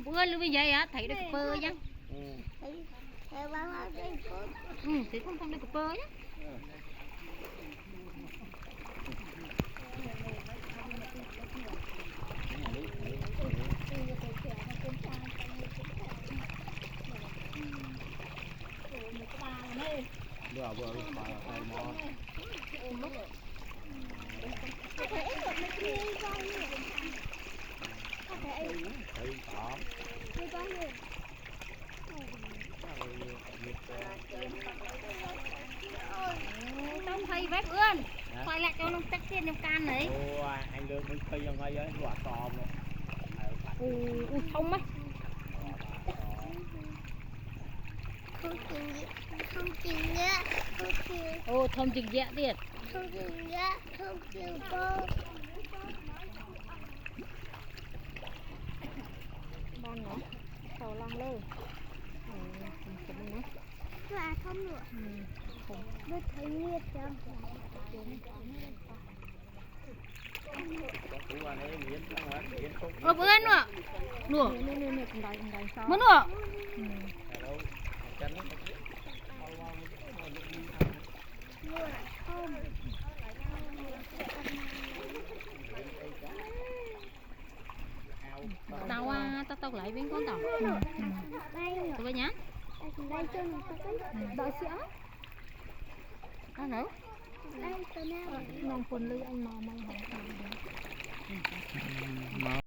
bữa lưu bây giờ á thấy được cái bơ chứ thì không được cái bơ chứ không thấy vét ươn quay lại cho nó chắc tiền trong can đấy anh lương mới khi trong ngay ấy quả to luôn không ấy không chừng nhá thơm chừng dạ tiệt không chừng nhá không chừng cô ban nó sầu lang lơ và không nữa biết thấy nhiệt không bữa nữa nửa muốn nửa tao tao lấy viên con tao tao với nhá đây cho nó đợi sữa nó nấu đây cho nó nông phun lư anh mò mày hả